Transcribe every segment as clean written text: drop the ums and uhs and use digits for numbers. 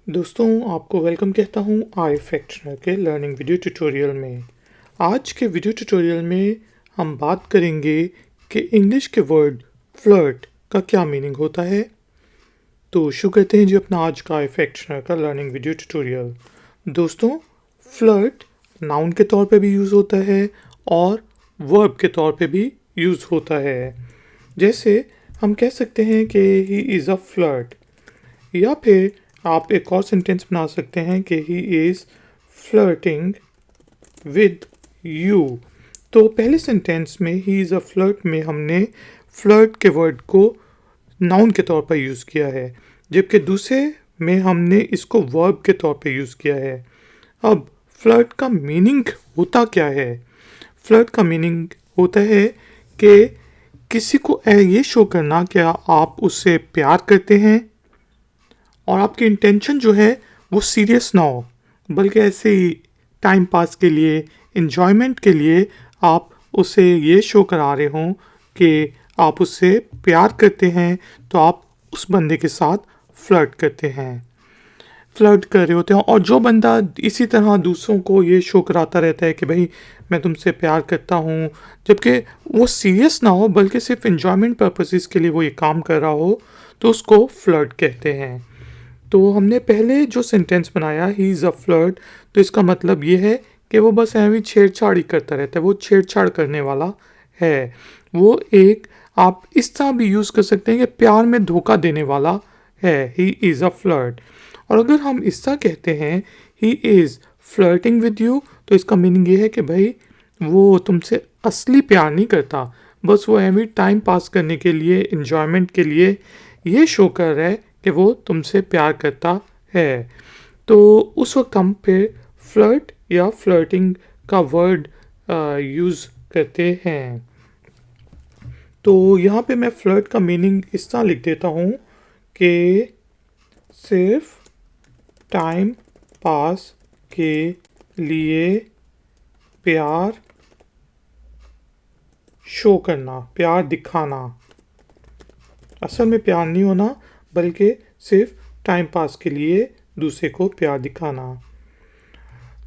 दोस्तों आपको वेलकम कहता हूँ आई फैक्शनर के लर्निंग वीडियो ट्यूटोरियल में। आज के वीडियो ट्यूटोरियल में हम बात करेंगे कि इंग्लिश के वर्ड फ्लर्ट का क्या मीनिंग होता है। तो शुरू करते हैं जी अपना आज का आई फैक्शनर का लर्निंग वीडियो ट्यूटोरियल। दोस्तों फ्लर्ट नाउन के तौर पे भी यूज़ होता है और वर्ब के तौर पे भी यूज़ होता है। जैसे हम कह सकते हैं कि ही इज़ अ फ्लर्ट, या फिर आप एक और सेंटेंस बना सकते हैं कि he is flirting with you. तो पहले सेंटेंस में ही इज़ अ फ्लर्ट में हमने फ्लर्ट के वर्ड को नाउन के तौर पर यूज़ किया है, जबकि दूसरे में हमने इसको वर्ब के तौर पर यूज़ किया है। अब फ्लर्ट का मीनिंग होता क्या है? फ्लर्ट का मीनिंग होता है कि किसी को ये शो करना कि आप उससे प्यार करते हैं और आपकी इंटेंशन जो है वो सीरियस ना हो, बल्कि ऐसे ही टाइम पास के लिए, इन्जॉयमेंट के लिए आप उसे ये शो करा रहे हों कि आप उससे प्यार करते हैं, तो आप उस बंदे के साथ फ्लर्ट करते हैं, फ्लर्ट कर रहे होते हैं। और जो बंदा इसी तरह दूसरों को ये शो कराता रहता है कि भाई मैं तुमसे प्यार करता हूँ, जबकि वो सीरियस ना हो बल्कि सिर्फ इन्जॉयमेंट पर्पसेस के लिए वो ये काम कर रहा हो, तो उसको फ्लर्ट कहते हैं। तो हमने पहले जो सेंटेंस बनाया ही इज़ अ फ्लर्ट, तो इसका मतलब ये है कि वो बस ऐਵੇਂ छेड़छाड़ ही करता रहता है, वो छेड़छाड़ करने वाला है। वो एक आप इस तरह भी यूज़ कर सकते हैं कि प्यार में धोखा देने वाला है, ही इज़ अ फ्लर्ट। और अगर हम इस तरह कहते हैं he is flirting with you, तो इसका मीनिंग ये है कि भाई वो तुमसे असली प्यार नहीं करता, बस वो ऐਵੇਂ टाइम पास करने के लिए, इन्जॉयमेंट के लिए ये शो कर रहा है कि वो तुमसे प्यार करता है। तो उस वक्त हम फिर फ्लर्ट या फ्लर्टिंग का वर्ड यूज़ करते हैं। तो यहाँ पे मैं फ्लर्ट का मीनिंग इस तरह लिख देता हूँ कि सिर्फ टाइम पास के लिए प्यार शो करना, प्यार दिखाना, असल में प्यार नहीं होना बल्कि सिर्फ टाइम पास के लिए दूसरे को प्यार दिखाना।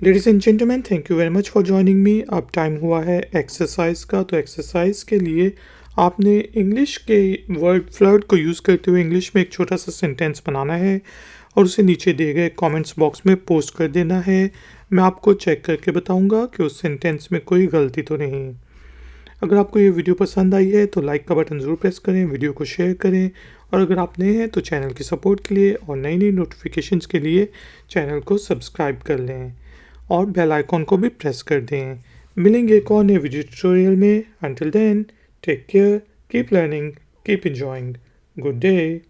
Ladies and gentleman, thank you very much for joining me. अब टाइम हुआ है एक्सरसाइज का। तो एक्सरसाइज के लिए आपने इंग्लिश के वर्ड फ्लर्ट को यूज़ करते हुए इंग्लिश में एक छोटा सा सेंटेंस बनाना है और उसे नीचे दिए गए कमेंट्स बॉक्स में पोस्ट कर देना है। मैं आपको चेक करके बताऊंगा कि उस सेंटेंस में कोई गलती तो नहीं। अगर आपको ये वीडियो पसंद आई है तो लाइक का बटन ज़रूर प्रेस करें, वीडियो को शेयर करें, और अगर आप नए हैं तो चैनल की सपोर्ट के लिए और नई नई नोटिफिकेशंस के लिए चैनल को सब्सक्राइब कर लें और बेल आइकॉन को भी प्रेस कर दें। मिलेंगे एक और नए वीडियो ट्यूटोरियल में। Until then, take care, keep learning, keep enjoying, good day.